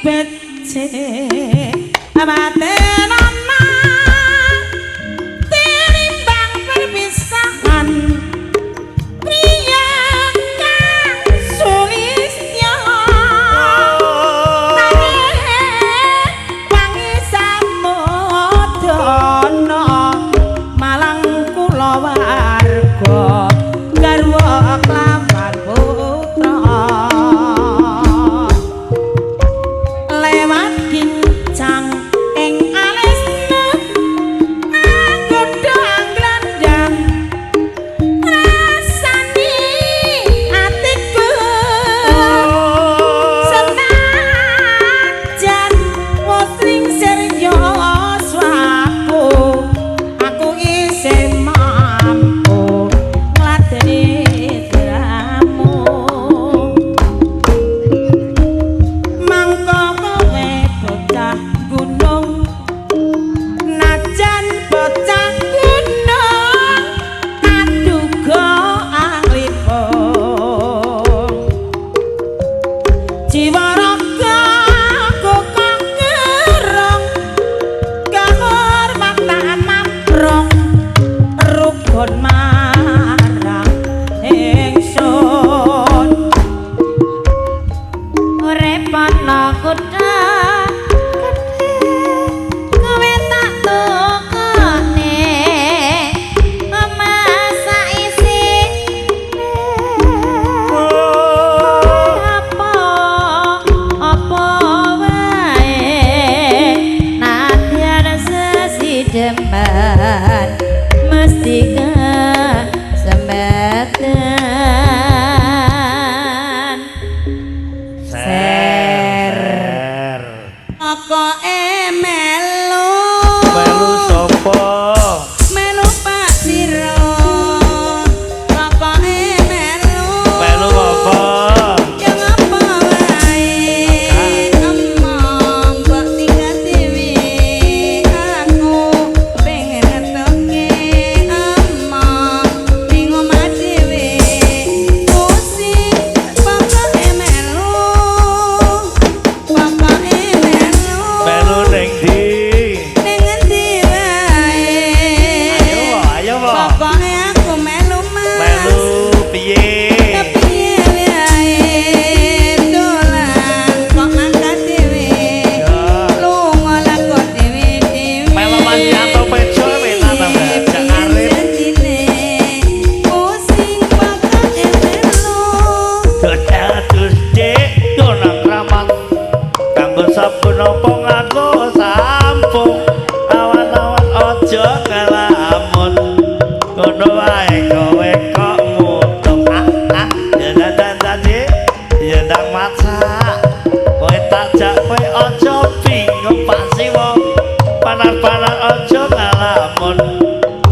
becik abatenan tinimbang perpisahan priya kang sulistya wangi samudana malang kula warga garwa klawan putra lewat kincang ing alisna anggodo anglandang rasani atiku senajan wosring seryo swaku aku isih mampu ngladeni diramu mangko kowe bocah gunung najan bocah gunung aduga alipung jiwa raga kokok gerong kehormatan mamprong rukun marang ingsun urip ana kutha kowe tak tukone masa isi apa wae nadyan sesideman mesti kesempatan ser pokoke melu Melu sapa? melu Pak Siro pokoke melu Melu apa? yang apa wae emong mbok tinggal dhewe aku pengen ngetoke emong ning omah dhewe musik pokoke melu Melu ning ndi? ning endi wae Ayo wae. pokoke aku melu mas Melu piye? kepiye wae dolan kok mangkat dhewe lunga lah kok dhewe-dhewe Melu mandi atau pejo enak ta, Mbak? Jak arep. pusing pokoke melu Dados dik donang kramat kanggo sabun apa ngaku sampung awan-awan aja ngelamun ngono wae kowe kok mutung ya tadi ya ndang masak kowe tak jak kowe aja bingung pasti wong panar-panar aja ngelamun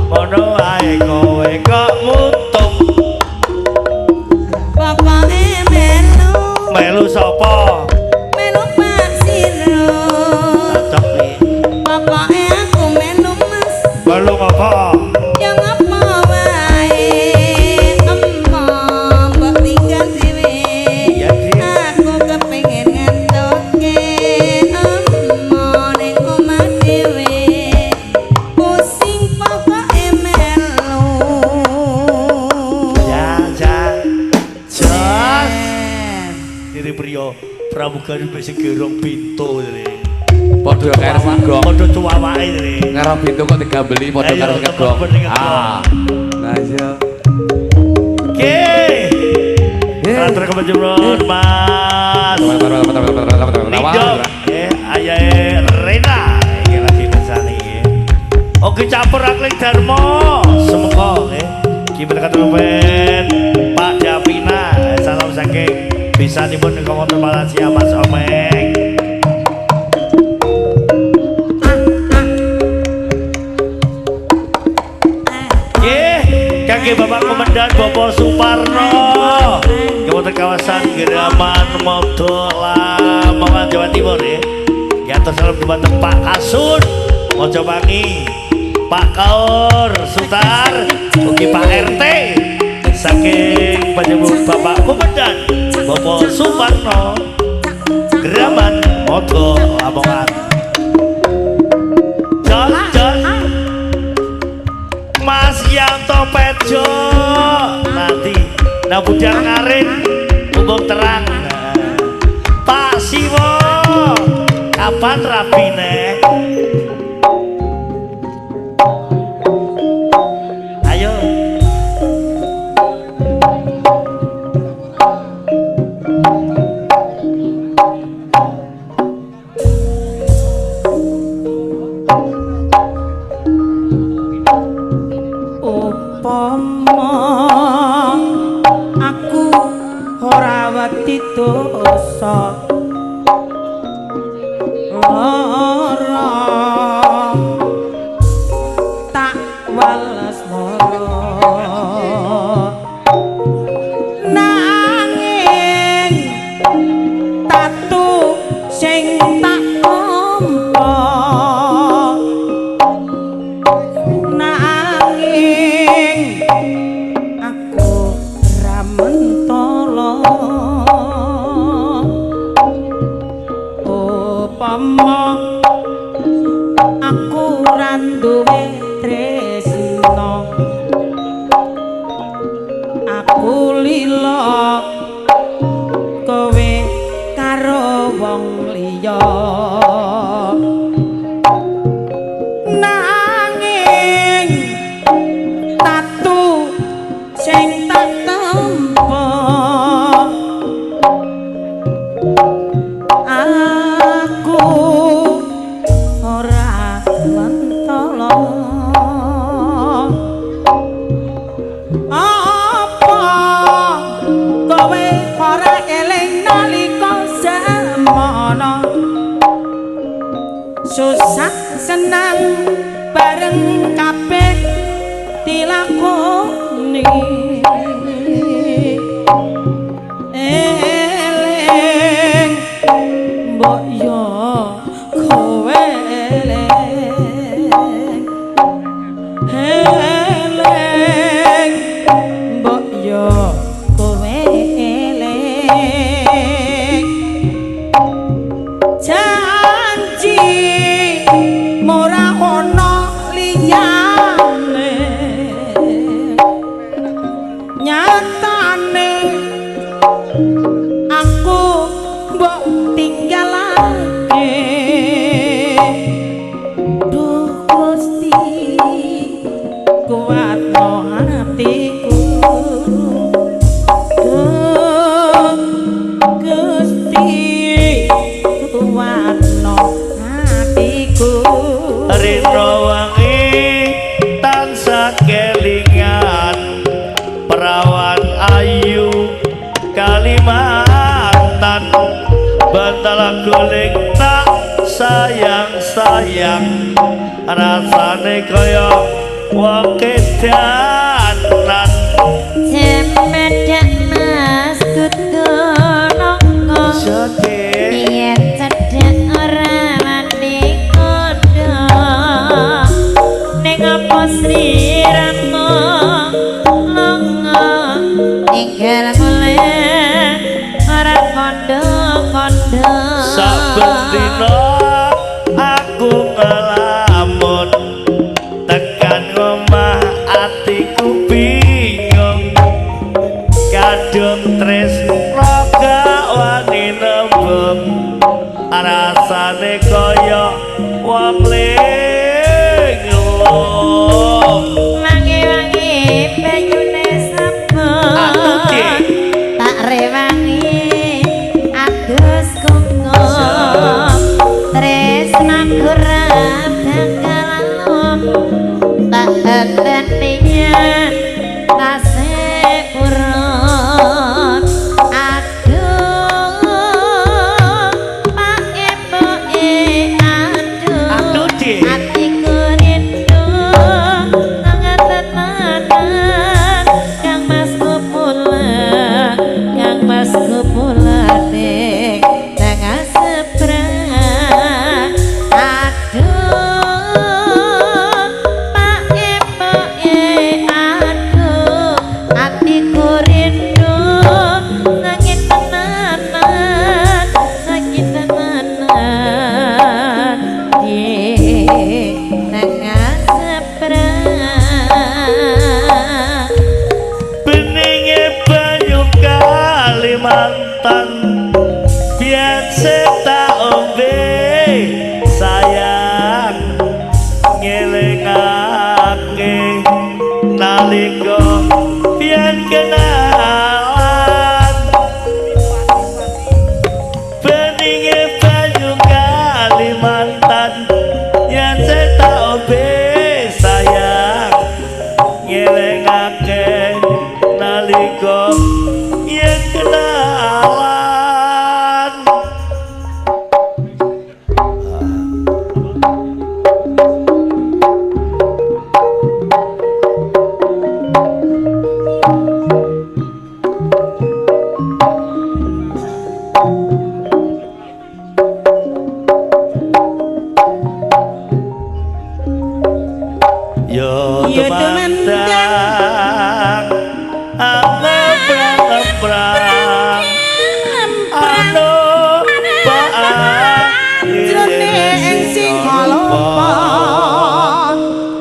ngono wae kowe kok mutung pokoke melu melu sapa melu Pak Siro cocok iki pokoke aku melu mas melu apa yang apa wae emong mbok tinggal dhewe Ya, Di. aku kepengin ngentoke emong ning omah dhewe pusing pokoke melu ya jos diri priyo pramugari wis gerong pintu diri Padha karo magong. padha cuwawake diri Karo pintu kok digambeli padha karo Ayo, ngegong. temen ngegong. Ah. Nah iya. oke Rantra kemajemron mas Nido ayahe Rena iki lagi mesane iki oke campur akling Darmo semoga gimana kata Ruben Pak Davina salam saking bisa dipun ke motor Malaysia Mas Omeng kaki Bapak Komandan Bapak Suparno Kabupaten kawasan Geraman Modola Malang Jawa Timur ya atas salam dumateng Pak Kasun Mojobangi Pak Kaur Sutar ugi Pak RT saking penyebut Bapak Komandan Bapak Suparno Geraman Podo Lamongan. Jon Mas Yanto Pejo nanti nah budal ngarin umum terang. Pak Siwo kapan rapine? Ayo upama aku ora wedi dosa lara tak wales lara nanging tatu sing tak tampa nanging aku ra mentala upama aku ra duwe tresna aku lila kowe karo wong liya nanging tatu sing tak tampa aku ora mentala apa kowe ora eling nalika semana susah senang bareng kabeh dilakoni eling mbok yo kowe eling mbok yo kowe eling janji ora ono liyane nyatane aku mbok tinggalake duh Gusti kuatno hatiku duh Gusti kuatno hatiku Rino wangi tansah kelingan perawan ayu Kalimantan Bantala guling tak sayang-sayang rasane kaya wong kedanan Cemedak mas kutunoko sedih yen cedhak ora wani kondo ning apa sliramu longo ninggal mulih ora kondo-kondo saben dina aku ngelamun tekan omah atiku bingung kadung tresno gak wani nembung rasane kaya wong linglung wangi-wangi banyune sabun tak rewangi adus kungkum tresnaku ora bakal alum tak entenian tasih urut aduh pak ibu aduh seta ombe sayang ngelingake nalika biyen kenalan beninge banyu Kalimantan yen seta ombe sayang ngelingake nalika yen kenalan. Yo temandang ngebrang-ngebrang anu baak jroning sing kalopa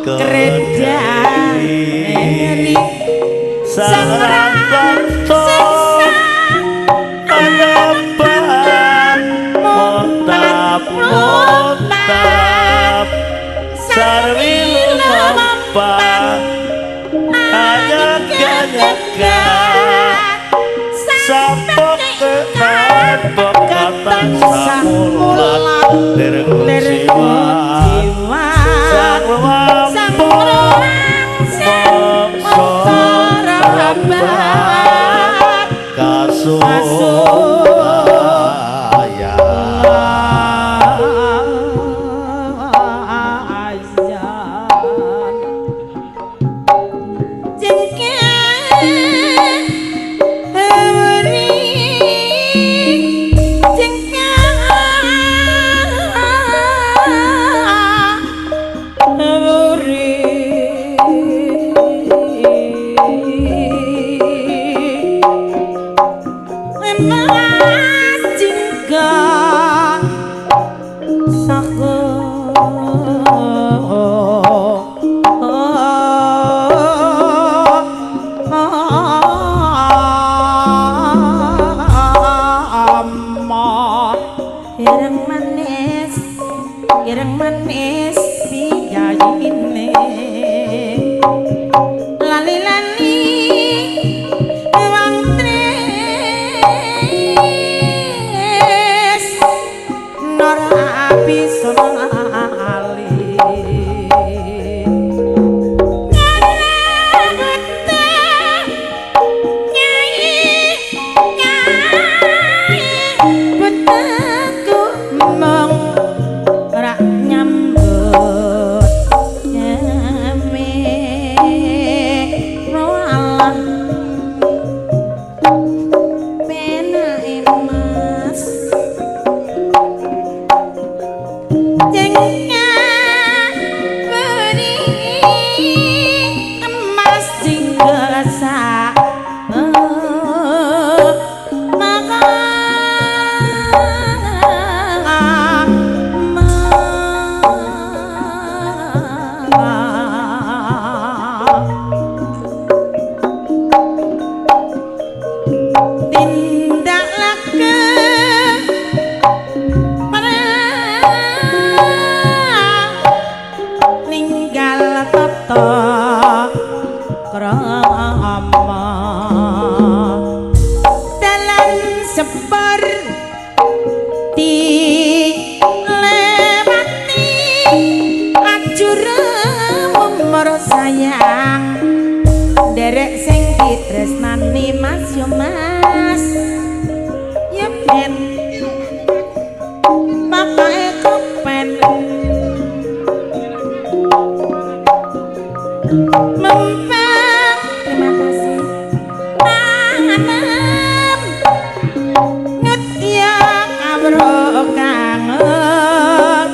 kredani sang rangkota anapaan motap sarwi lumampa anyek-anyekan sapok ketan pekatan samulat dirgusiwan sang lumampa mongso rabat ireng manis piyayine lali-lali wong tris nora bisa lali sayang derek sing ditresnani mas yo mas ya ben bapake kepen mempeng terima kasih panganem ngetya kabro kangen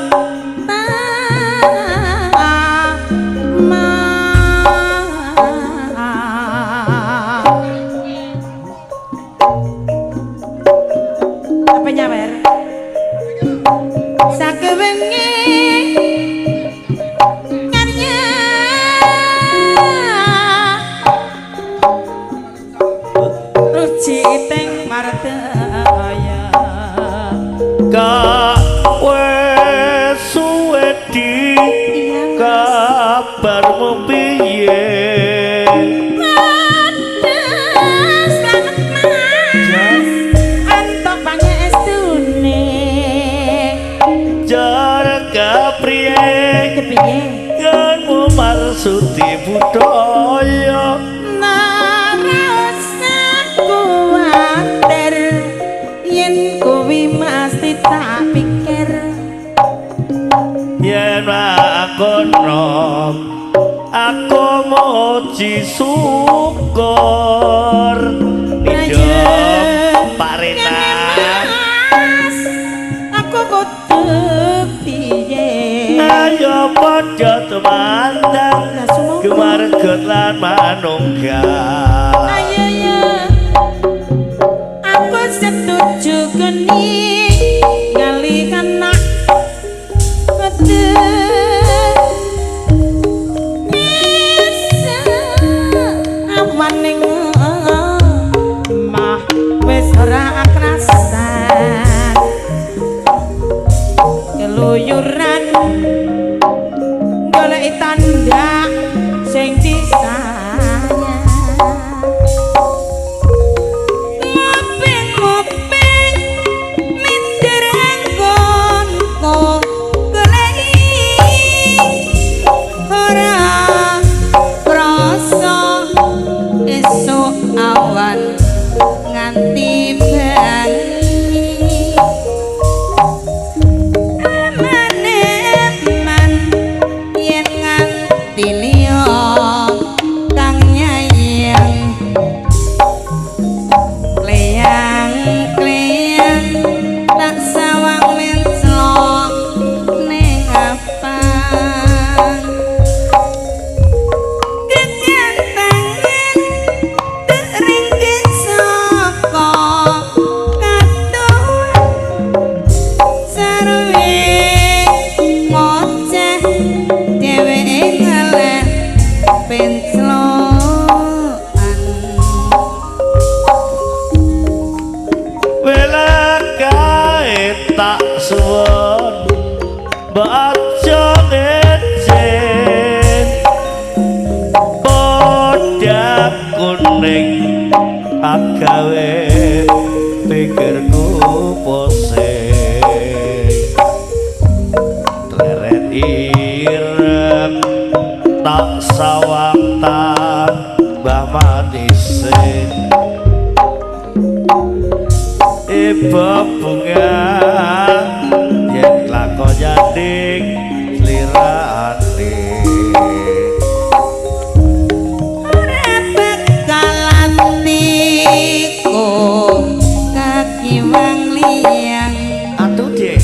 budaya narasa kuwatir yen kuwi mesti tak pikir yen akono aku moji syukur hidup parena aku kudu piye ayo padha tumandang kemarget lan manunggal ayo ya aku setuju geni kali kanak kudu bisa awan ning mah wis ora akrasan keluyuran golek tanda sing disayang ngopeng-ngopeng minder enggonku goleki ora krasa esuk awan nganti bengi maneman yen nganti liya kang nyayang kleyang-kleyang tak sawang menclok ning apang kekantangan tak ringgit saka katuan sarwe ngoceh dheweke ngeleh penclokan wela kae tak suwun baca ngecen podhak kuning agawe pikirku pusing leret ireng tak sawang tambah manising ibu bunga yen lakon janding slirane ora bakalan niku kaki wang liyang atuh dek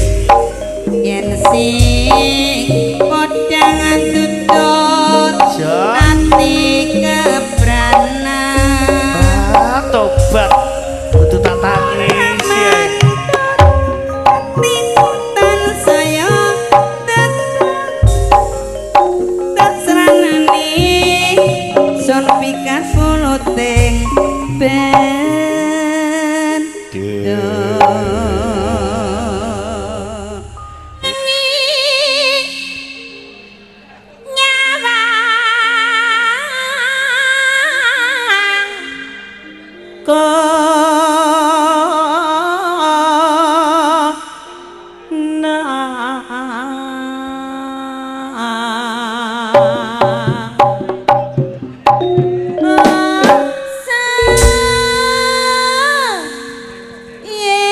yen sing podhangan tutut Ja. ati kebranan tobat kudu tak tangis ya Tintan saya tak seranani son pikas fuluteng ben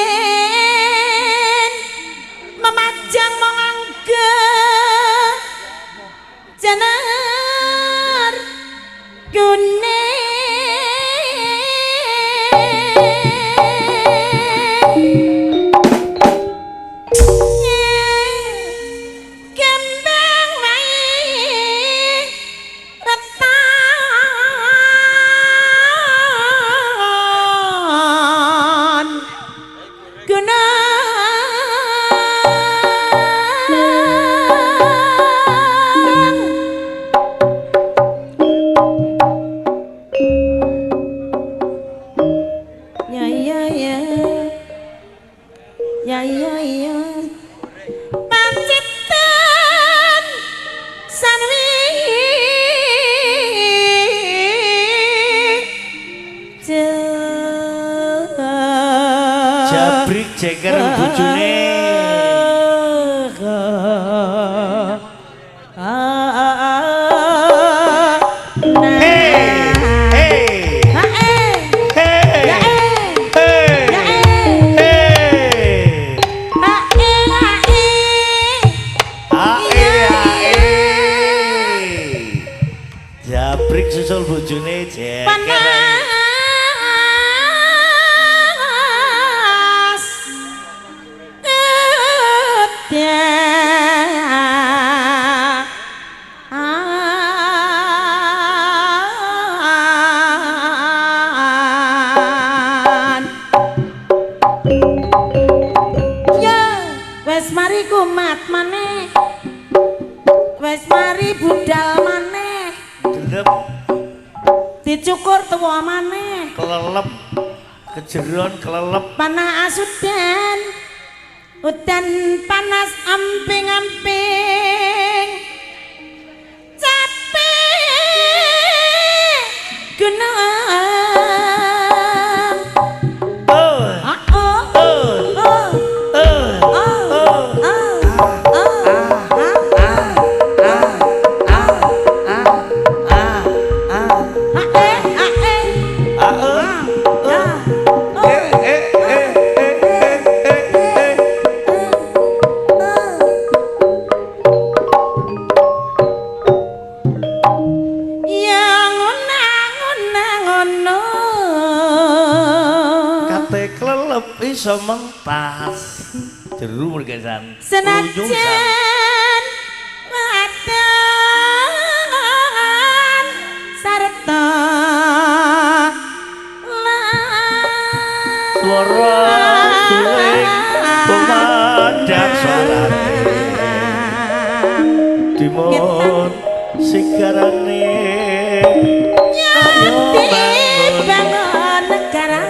yen memajang mangga janar kuning kembang mai retan genang ya ya ya ya ya ya pancitan sanwi jabrik ceker bojone kumat maneh. Wes mari budal maneh. Delep Dicukur tuwa maneh. kelelep kejeron kelelep Panah asudan. Udan panas amping-amping. Capek gunung. iso mentas jeru mergesan senajan wadon sarta suara suling pemandak suarane dimon sigarane ayo bangun negara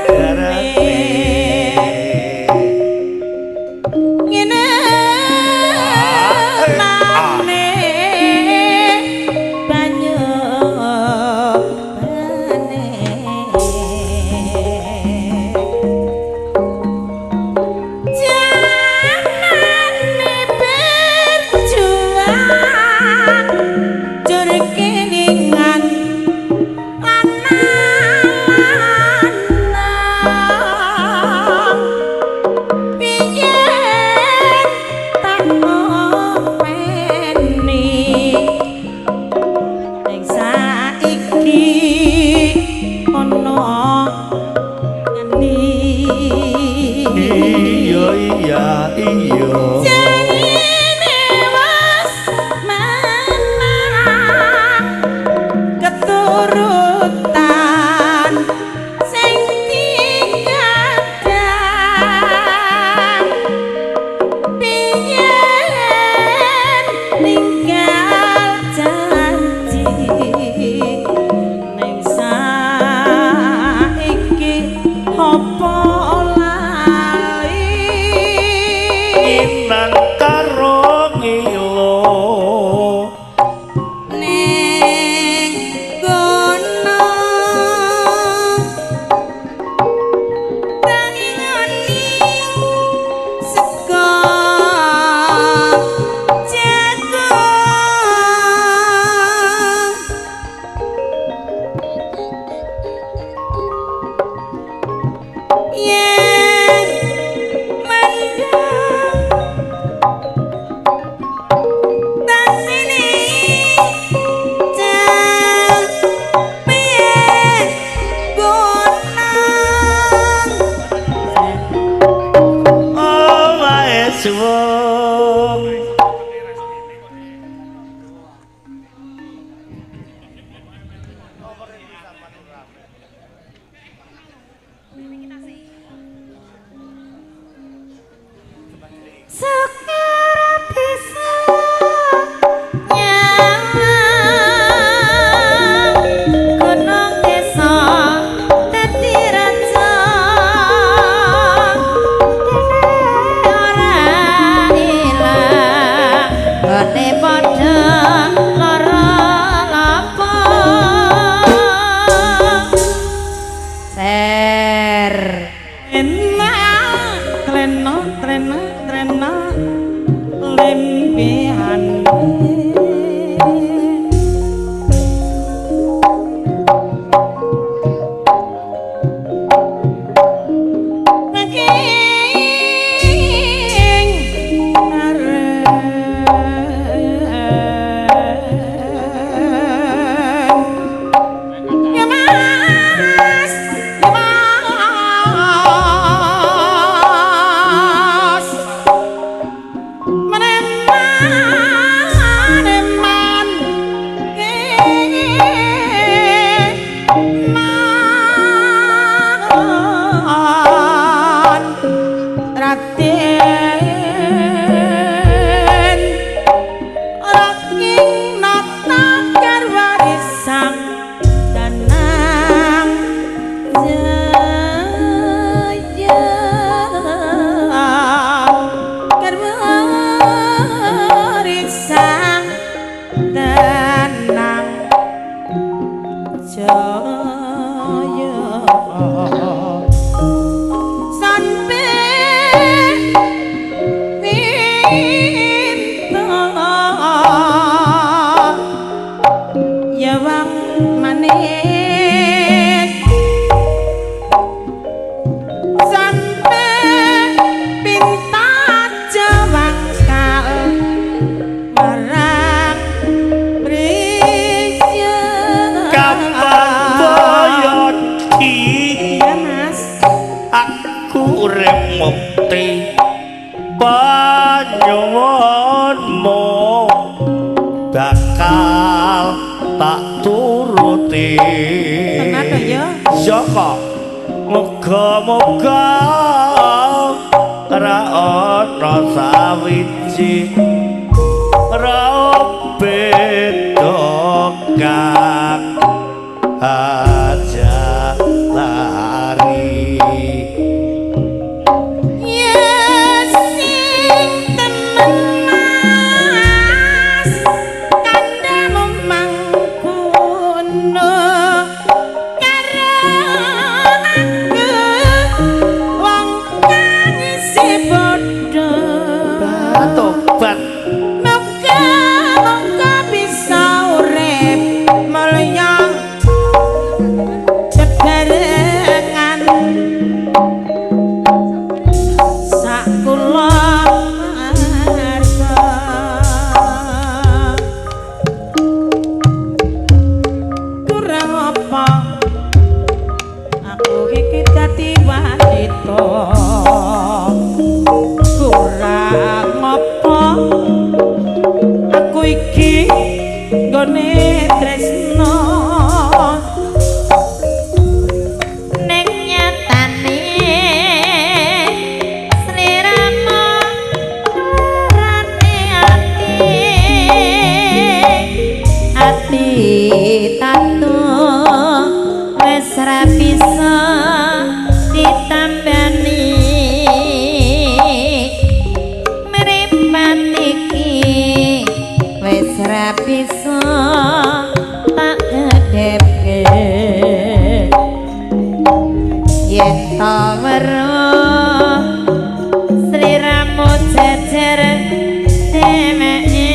panyuwunmu bakal tak turuti tenan ya saka muga-muga ra ana sawiji ra beda kang aja lari yes sing temen mas kandamu mangkono karo aku wong kang isih bodho tobat moga bisa urip mulya bebarengan sakula marga kurang apa aku iki dadi wanita kurang apa aku iki nggone tresno ning nyatane sliramu rane ati tatu wis ra bisa ditambani mripat iki wis ra bisa tak gedhepke yen ta weruh sliramu jejer dheweke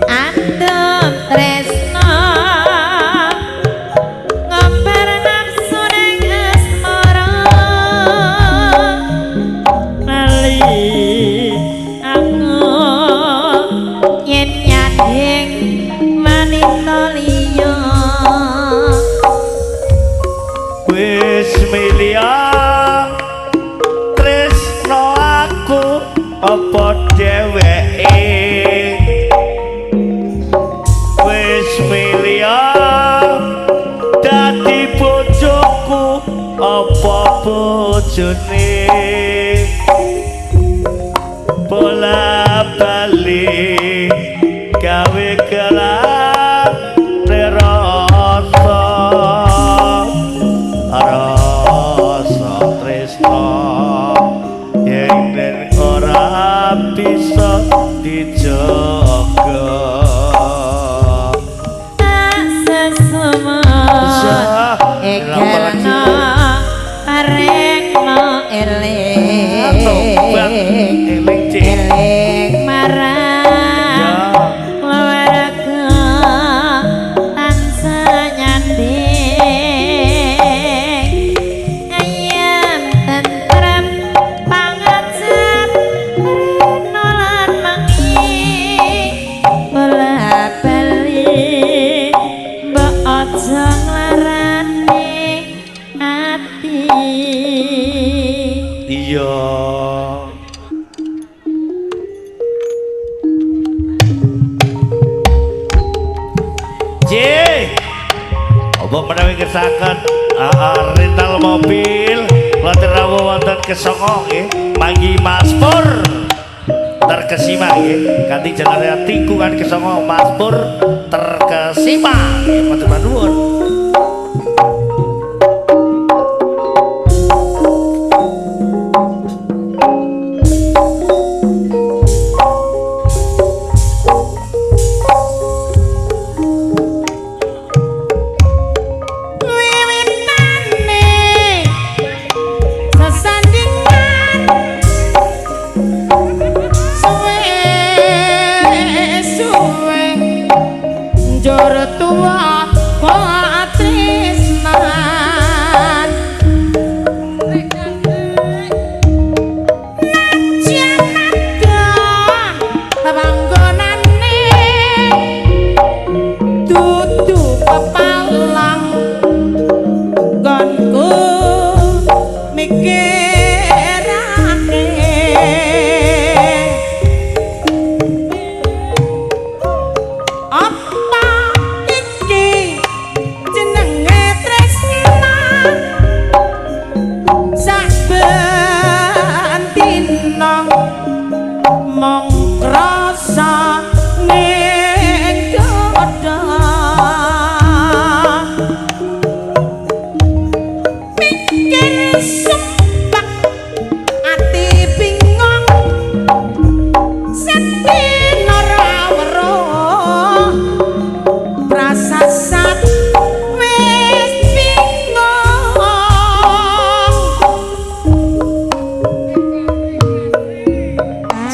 aduh tresno ngobar nafsu ning asmara lali aku yen nyadeng wanita liya wis milya tresno aku apa dheweke wis milya dadi bojoku apa bojone bola balik gawe gelap rasa rasa tresno yen ora bisa dijaga tak sesama ekarna parekno elek elek marang keluarga tansah nyanding ayam tentrem pangajap rino lan mangi bola bali mbok aja nglarani ati iya apa menawi kersakan rental mobil wonten rawuh wonten kesanga nggih manggi Mas Pur terkesima nggih kanthi jenengan tikungan kesanga Mas Pur terkesima nggih matur nuwun tua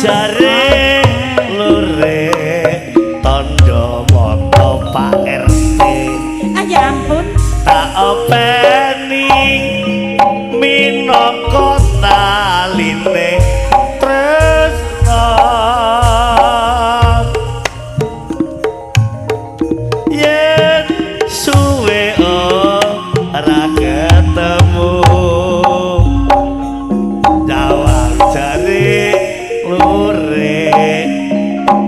jare lure tondo moto Pak RT ya ampun tak openi minangka taline tresno yen suwe ora ketemu jawab jare lure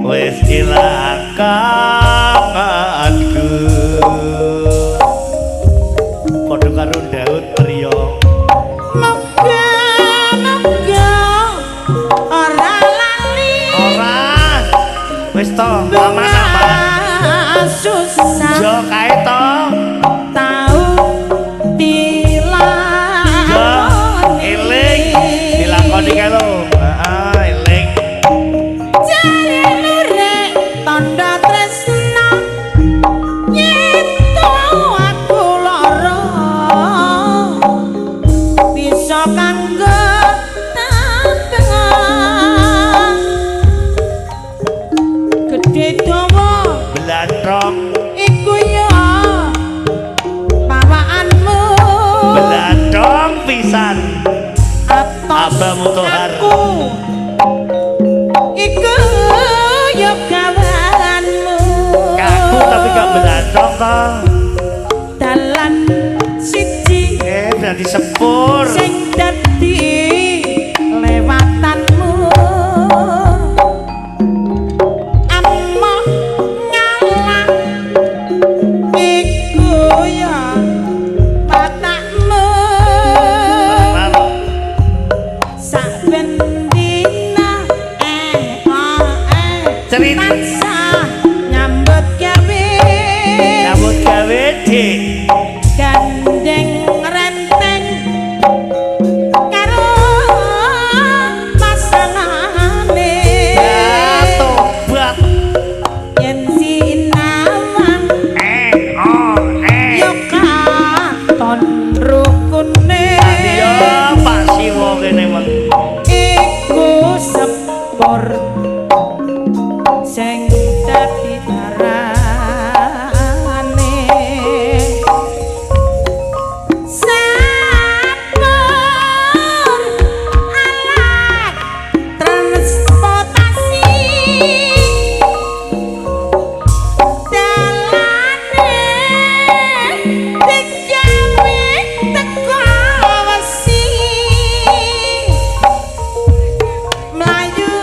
wis ilang kangenku padha karo Daud Priyo moga ora lali ora wis to aman susah jo kae to tau dilakoni eling dilakoni kae lho eling jare lure tanda tresna nyeto aku lara bisa kanggo tandang gedhe dawa belathok iku ya pawakanmu belathok pisan atos Abamu Tohar. aku iku ya gawanmu kaku tapi gak belathok to dalan siji dadi sepur sing dadi lewatanmu amma ngalah iku ya watakmu saben dina Cerit. tansah nyambut gawe nyambut gawe dik gandeng renteng karo pasangane tobat yen sinawang yo katon rukune yo Pak Siwo kene meng iku sepur sing dadi darane sapur alat transportasi dalane digawe teko wesi mlayu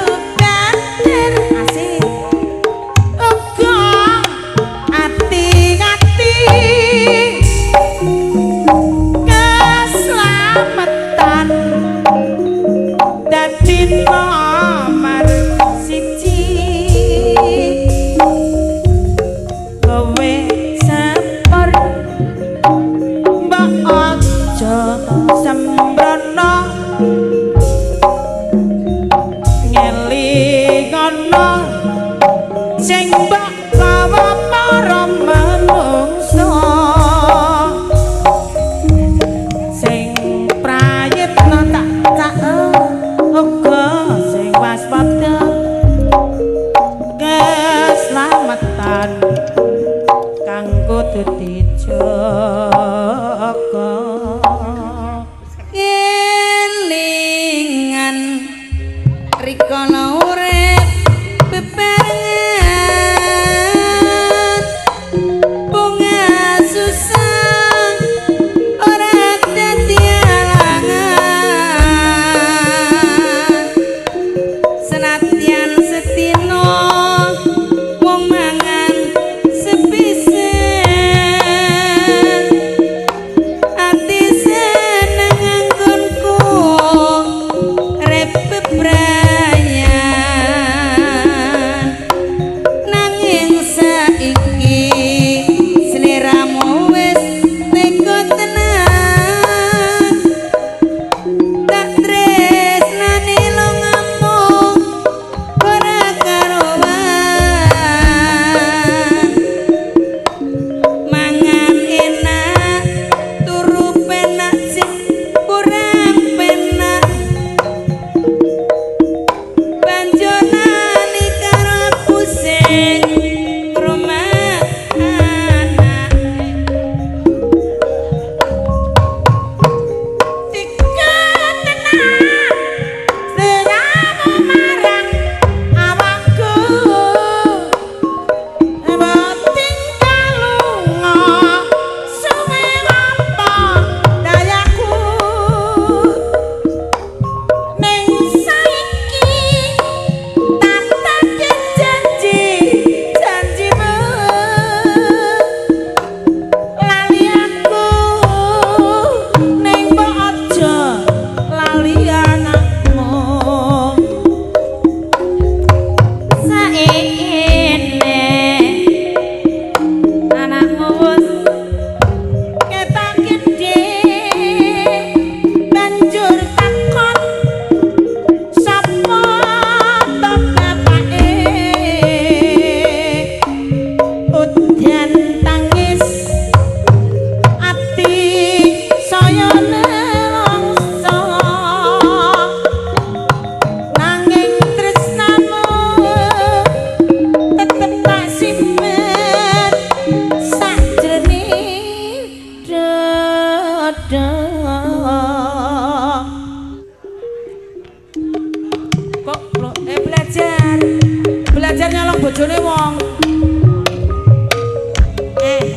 bojone wong.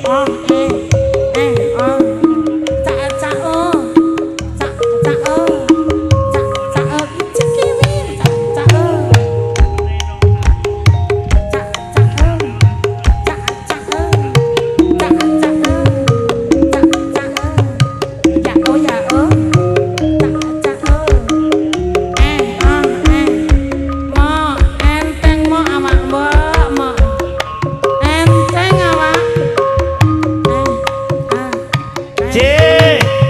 Oh. Cak oh. Cak oh. Cak oh. Cikiwi. Cak oh. Cak oh. Cak oh. Ya oh ya oh. Cak oh. Mo enteng mo awak mbok mo. Enteng awak. C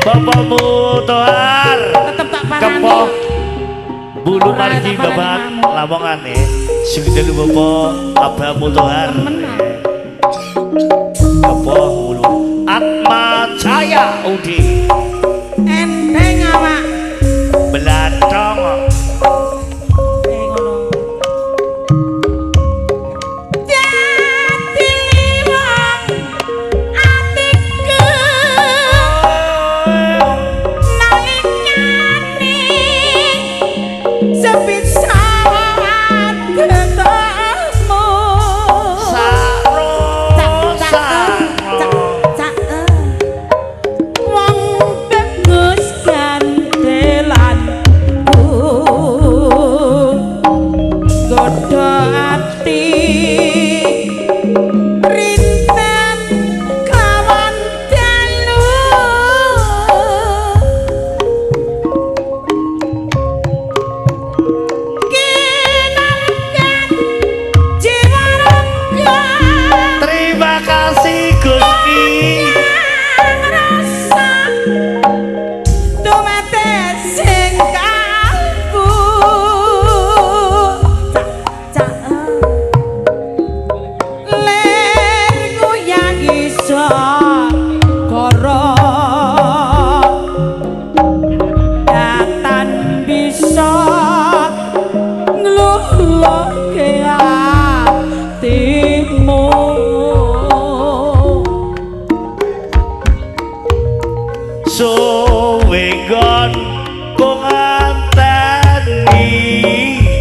bapakmu Tohar Tetep tak parani. kepoh bulu margi babat lamongan nih sing dulu bapak Abrahamu Tohar kepoh bulu Atma Jaya Udi Enteng awak. Beladong Ngono. Dadi wong atiku nalikane sebisa ketemu. Saro Wong tegus gandelan godho ati rinten kawan dalu kinarkan jiwa raga terima kasih Gusti rasa dumete sing kalbu cak ler goyang iso koro datan bisa ngluluhke atimu. Suwegon penganteni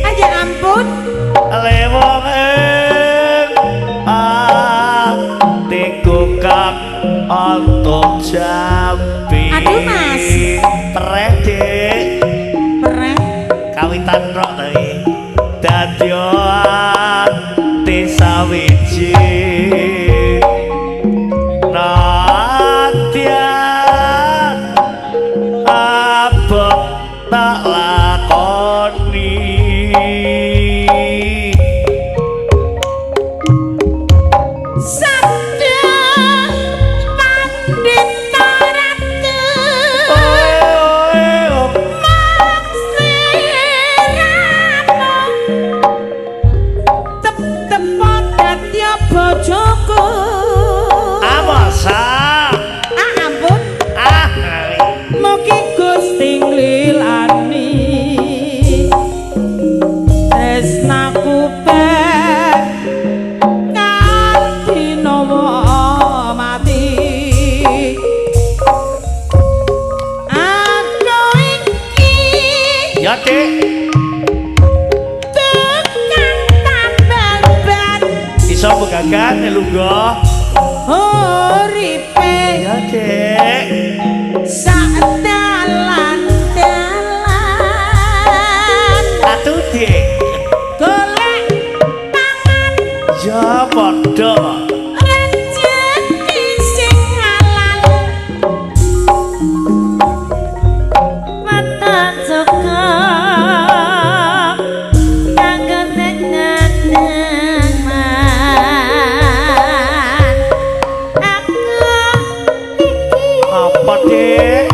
Aja ampun. lewong atiku kang untuk jampi Aduh, Mas. pereh Dik Pereh. kawitan rok tadi dadi ati sawiji nadyan abot tak lakoni Sabda pandita ratu tep-tepot dadi bojoku. Amasa Ampun, mugi Gusti nglilani tresnaku pek kanthi nawa mati. Aku iki ya Dik tukang tambal ban iso begagan lungguh uripe ya Dik sak dalan-dalan atuh Dik golek pangan ya padha rezeki sing halal mata cukup kanggo nengenang aku iki apa Dik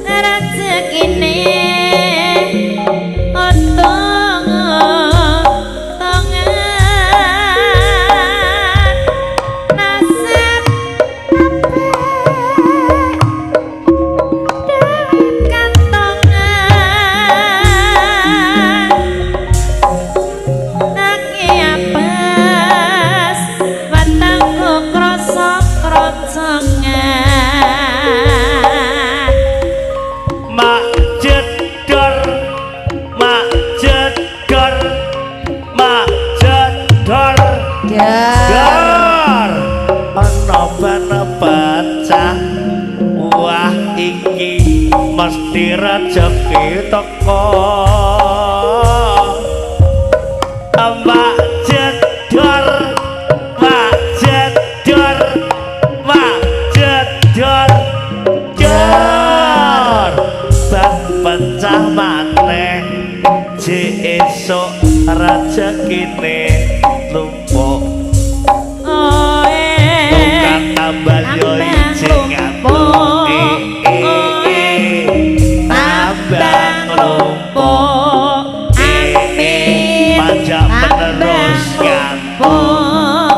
rezekine bocah wah iki mesti rezeki teko Mbak jedor Mbak jedor Mbak jedor jor bak pecah maneh je esok rezekine lumpuk tukang tambal yo ijing tambang lumpuk pajak penerus ngantuk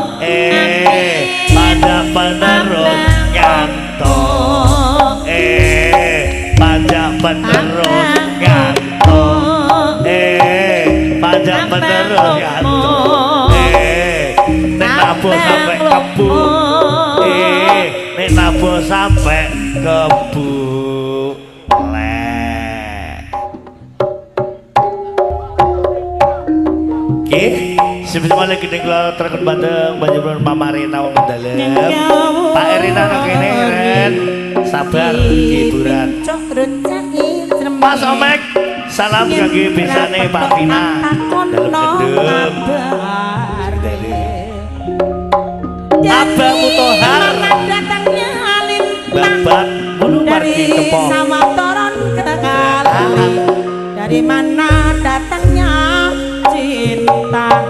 pajak penerus ngantuk pajak penerus ngantuk pajak penerus ngantuk nek nabung sampai kebu nek nabung sampai kebu sebetulnya kita keluar terkait Bandung Banjarbaru Mama Rina wong dalem Pak Erina nang kene Ren sabar hiburan Mas Omek salam kangge bisane Pak Vina dalem gedung Abang Mutohar Babat bulu margi kepo dari mana datangnya cinta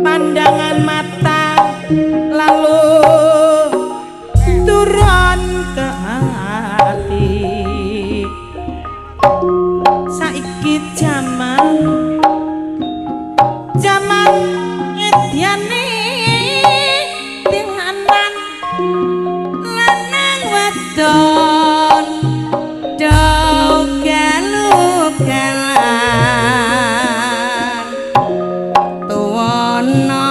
pandangan mata lalu turun ke hati saiki zaman edyane tinganan lanang wadon do galu-galan tuwana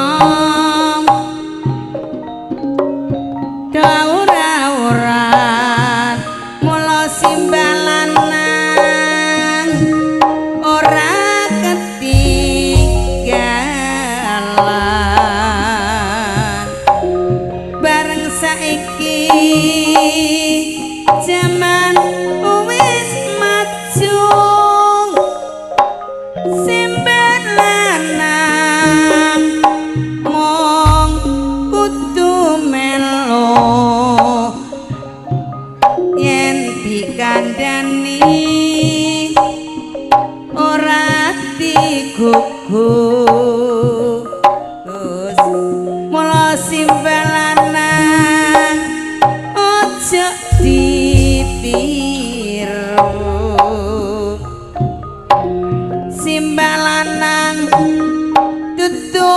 daura-uran mula simbalan ora ketinggalan bareng saiki zaman wis maju simbalan mong kudu melo yen dikandani ora digugu Gus mula simbalan ojo ditiru simbalan dudu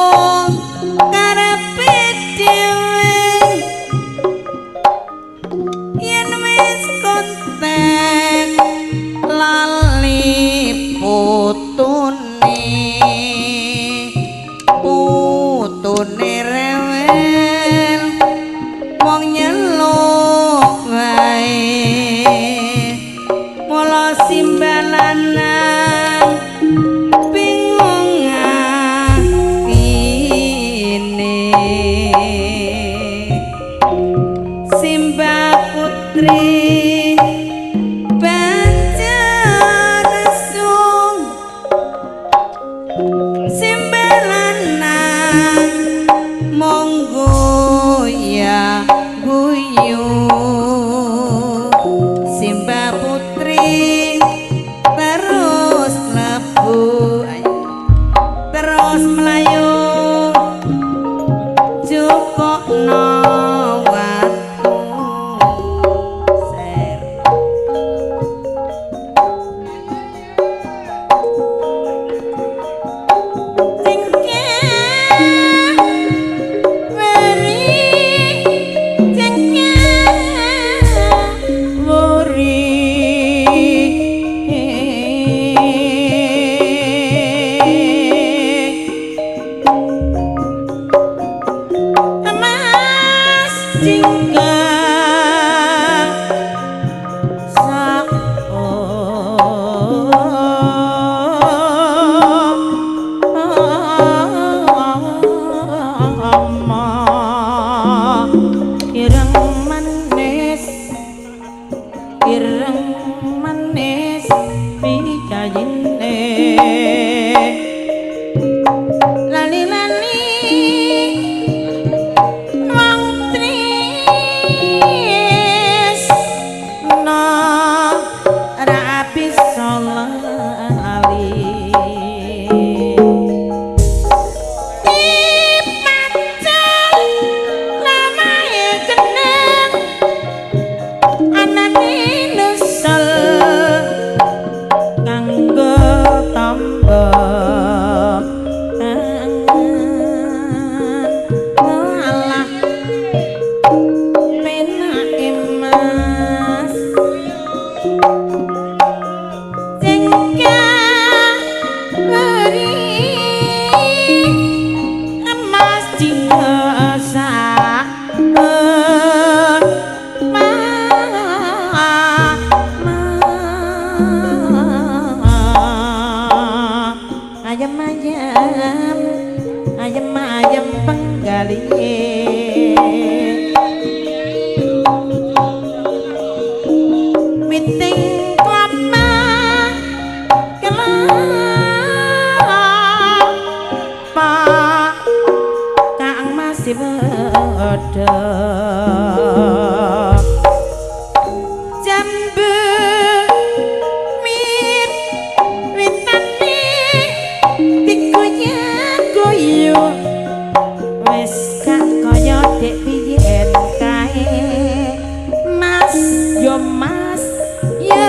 karepe dhewe yen wis kontek lali putune rewel wong nyeluk wae mula simbalan bingung atine Simba putri Banjaresung simbalan monggo ya guyu Simba putri terus lebu terus melayu jupukno watu ser manis ireng manis picayine lali-lali wong tresno ra bisa lali ayam penggali witing kelapa kelapa kang masih bedok jambu mit witane dikoyak-koyak wis gak kaya dek biyen kae mas yo mas yo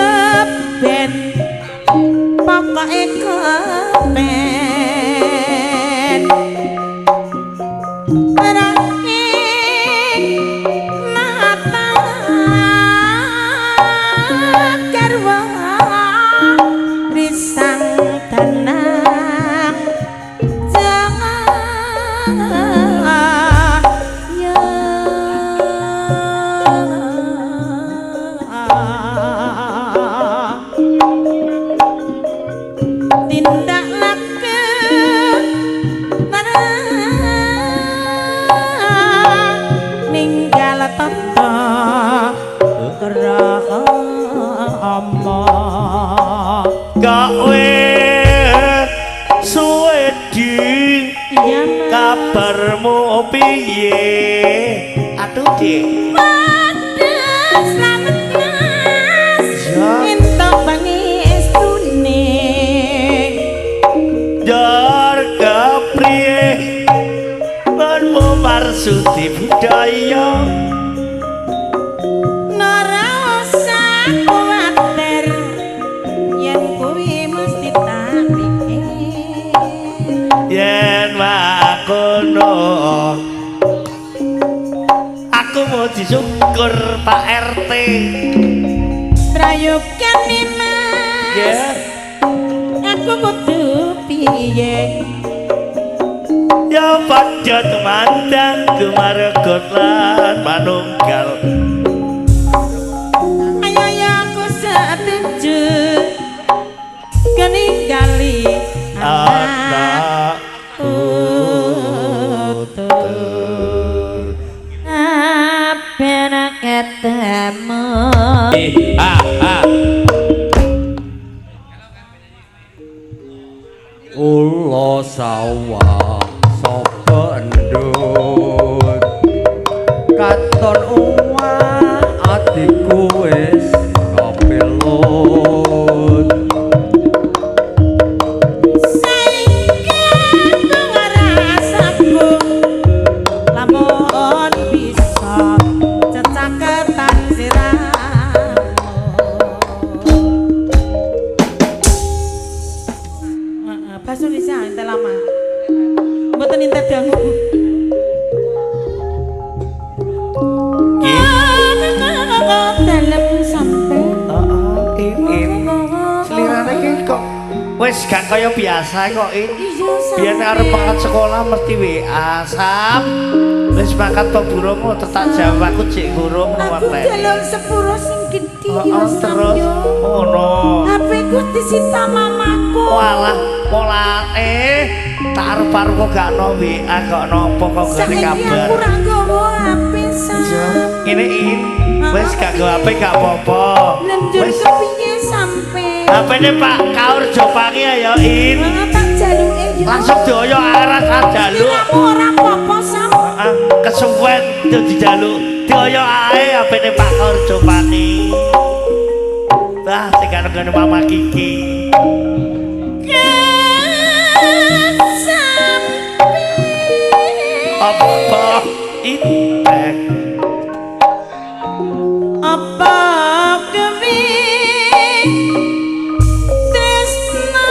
ben pokoke kepen rake mata garwa risang tanam tindak laku ninggal tata krama gawe suwe di kabarmu piye aduh dik selamat mas entuk pangestune jarga priye manmu marsudi budaya nara usah kuwatir yen kuwi mesti tak pikir yen makono aku mau disyukur Pak RT prayogan mas ya aku kudu piye ya padha temandang gemargot lan manunggal ayo ya aku setuju keningali anak utuh apa ketemu Ulo sawah sapa endut katon uwah atiku wis kapelut saiki aku ngerasaku lamun bisa cecaketan siramu Baso bisa ente lama mboten ente dangu dalem sampe selirane iki kok wis gak kaya biasa kok iya biyen arep makan sekolah mesti WA Sam wis makan to burungmu tetak jam aku cek burung aku jalur sepuro sing gedhe yo terus ngono HP ku disita mamaku walah polane tak arep-arep kok gak ono WA kok nopo kok gak ada saiki kabar aku ra nggawa HP Sam ngene iki Wis gak go HP gak apa-apa. Lenjur Wis kepiye sampe? HP-ne Pak Kaur Jopangi ayo In. Tak jaluke yo. Langsung dioyo aras jaluk. Ora apa-apa sam. Kesuwen dijaluk. Dioyo ae HP-ne Pak Kaur Jopangi. Wah, sing karo Mama Kiki. Apa intek Apa kewi tresna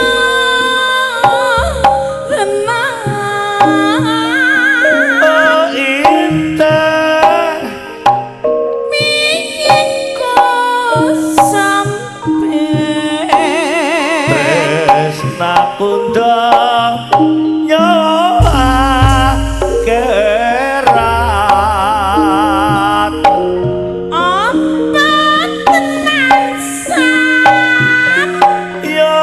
renang oh intek minyiko sampe tresna kundo nyoa kerat apa tenan sam yo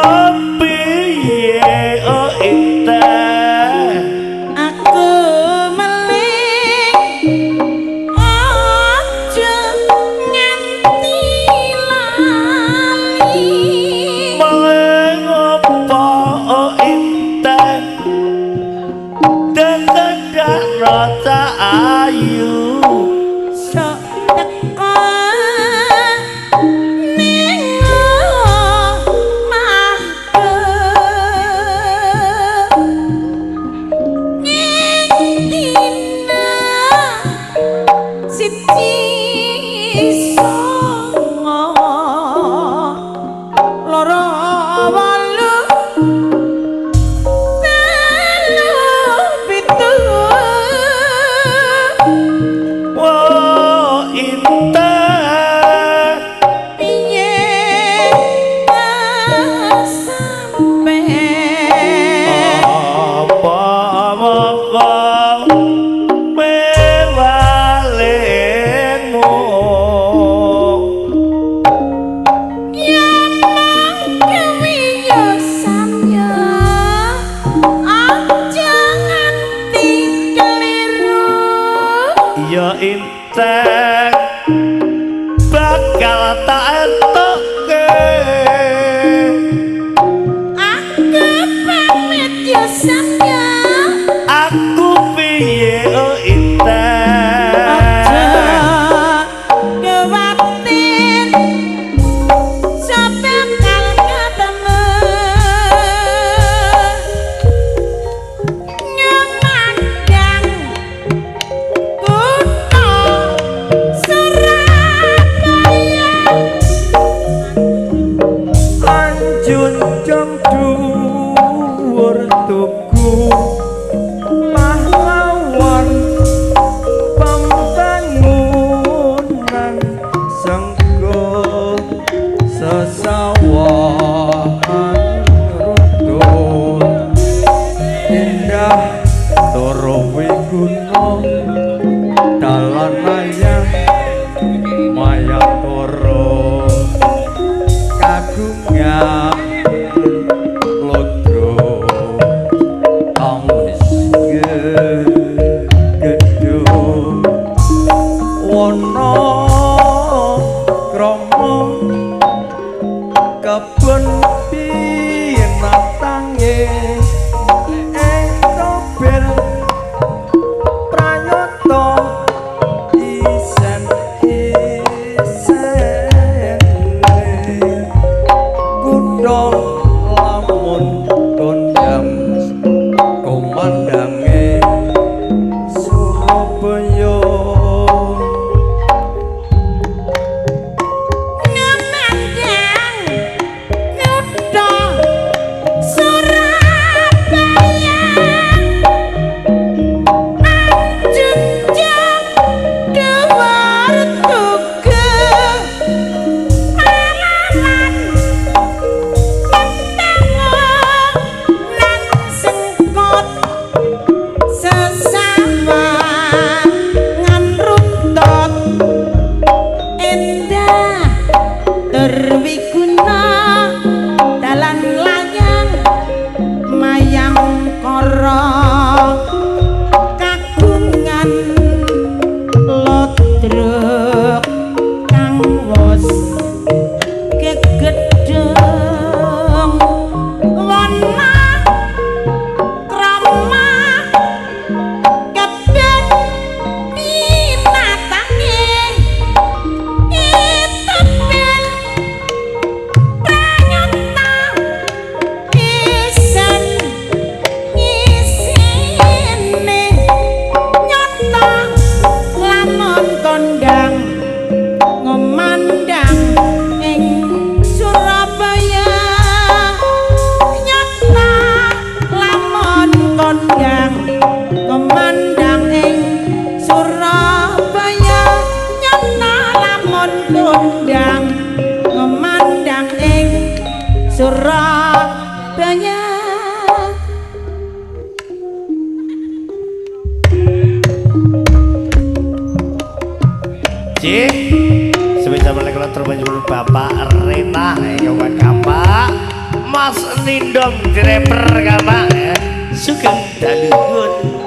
piye oh intek aku meling aja nganti lali Maleng apa oh intek dan tidak rasa ayu sok teko ning omahku dina siji songo loro wolu telu pitu oh intek piye sampe apa moko mewalemu Yamang kewiyo samya aja nganti keliru ya intek bakal tak entukke aku pamit yo samya aku piye oh intek aja kewatin sampeyan ketemu nyemandang kutha Surabaya anjunjung dhuwur tugu pahlawan pembangunan senggo sesawahan rutun indah torowi gunung dalan mayang toro kagungan lodro awis gedung wono kromo kondang memandang ing Surabaya. Cik, sebisa mereka terbanjur Bapak Rena ya Bapak Mas Nindom Dreper Bapak ya Sugeng Daluhun.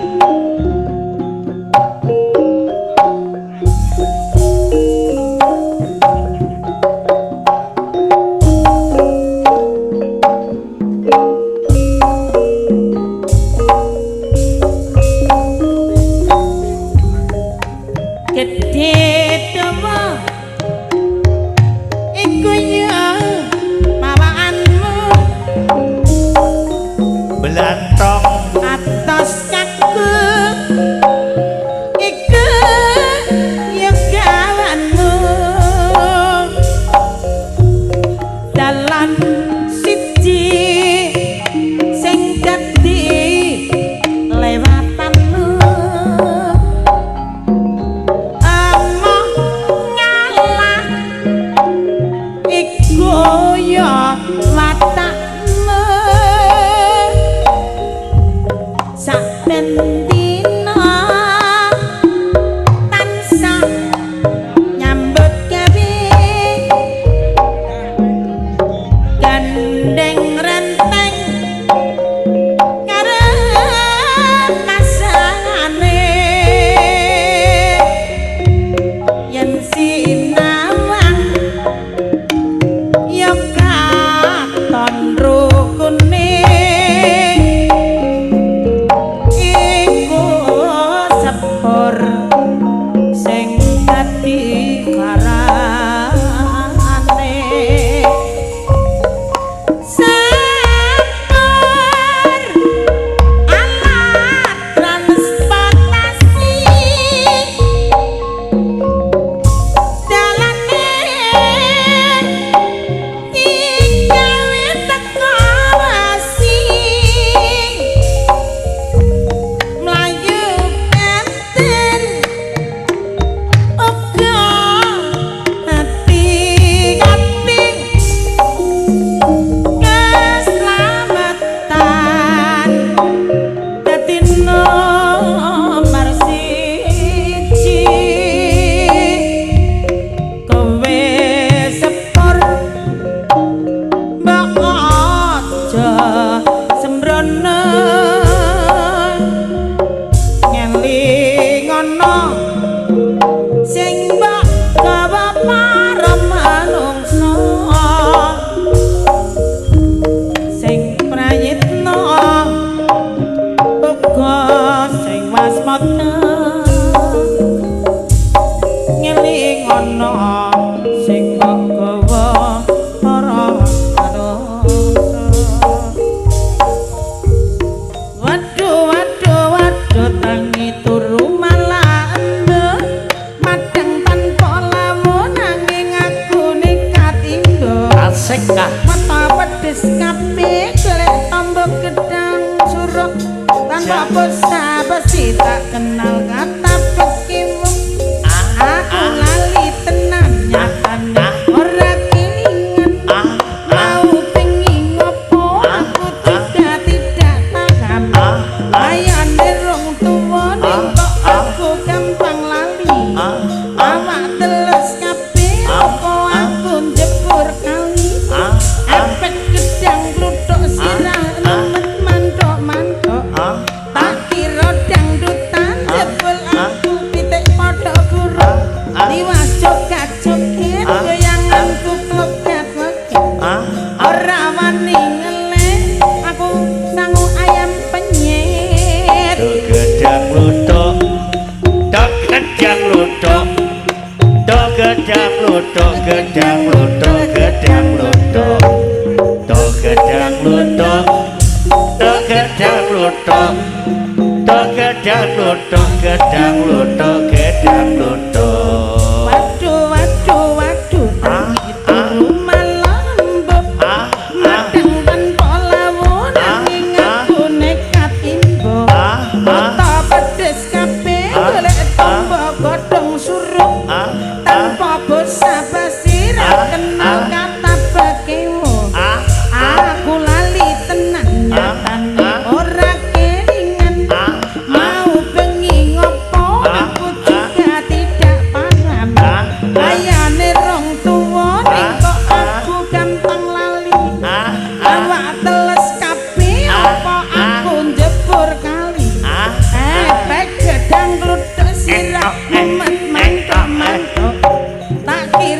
Tanpa bos sabar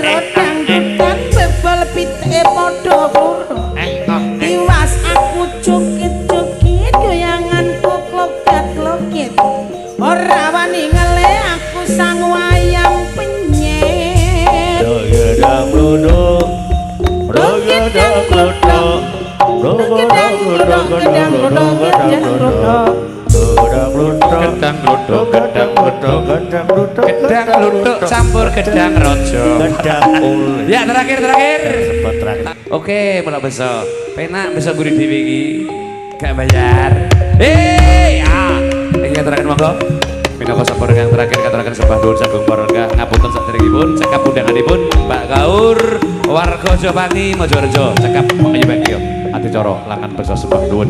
rodang dudan bebal pite padha kuru tiwas aku cukit-cukit goyanganku klogat-klogit ora wani ngele aku sang wayang penyet Rogodang glodok Rogodang glodok Rogodang glodok Gedang glodok Gedang glodok Gedang glodok Gedang glodok Gedang glodok Gedang glodok campur gedang rojo. Gedang ul. Ya terakhir. Sempat terakhir. Oke, malah besok. Penak besok gurih dewi iki. Gak bayar. Ini yang terakhir monggo. Minangka sampun yang terakhir katuraken sembah nuwun sagung paraga ngapunten saderengipun cekap undanganipun Mbak Gaur warga Jopani Majorejo cekap menyembah yo adicara langan basa sembah nuwun.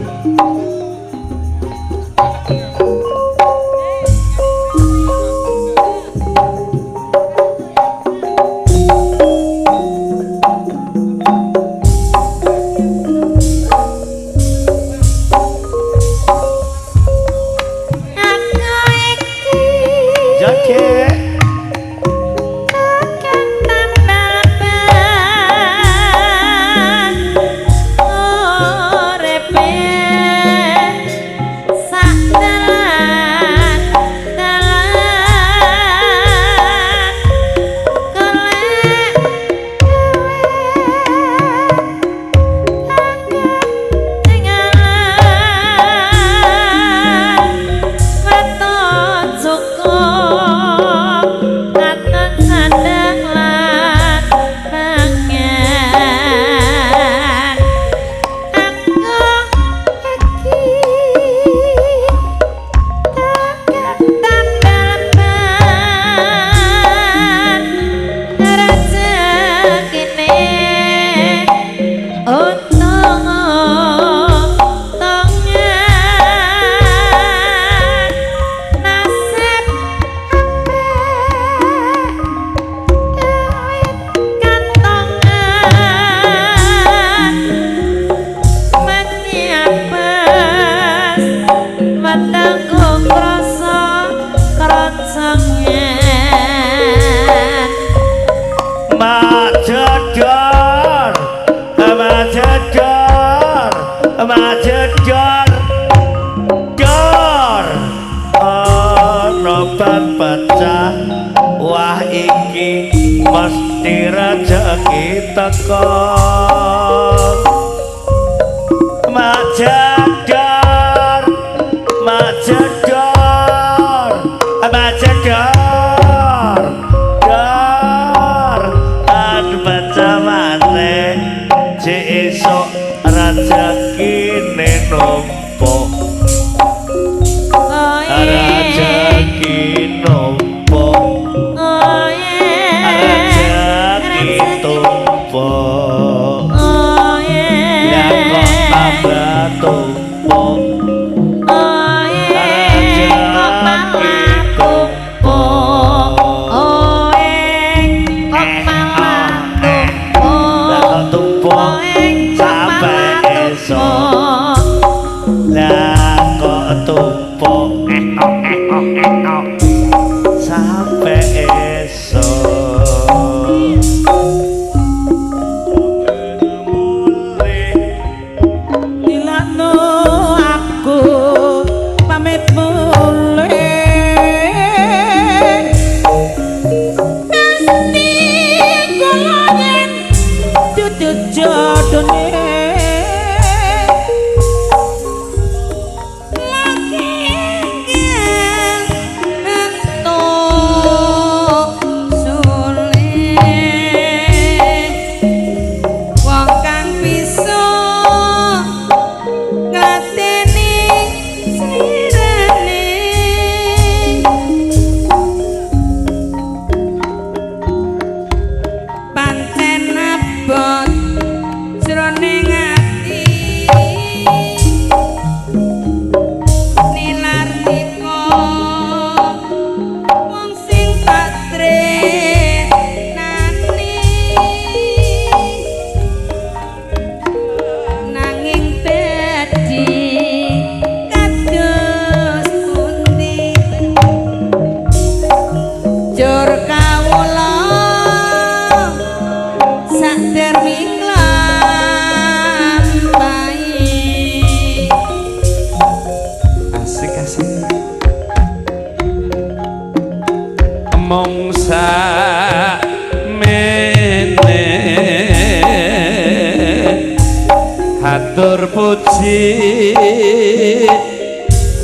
matur puji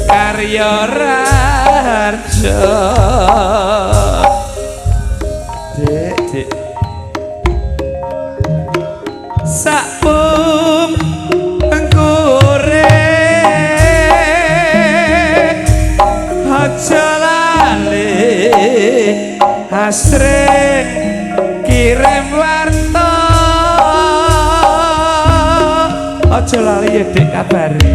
karya Rarjo Dek Sapum engkure aja lali asring kirim warta aja lali ya Dek kabare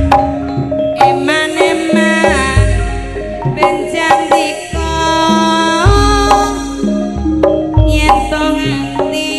eman-eman benjandika yen to nganti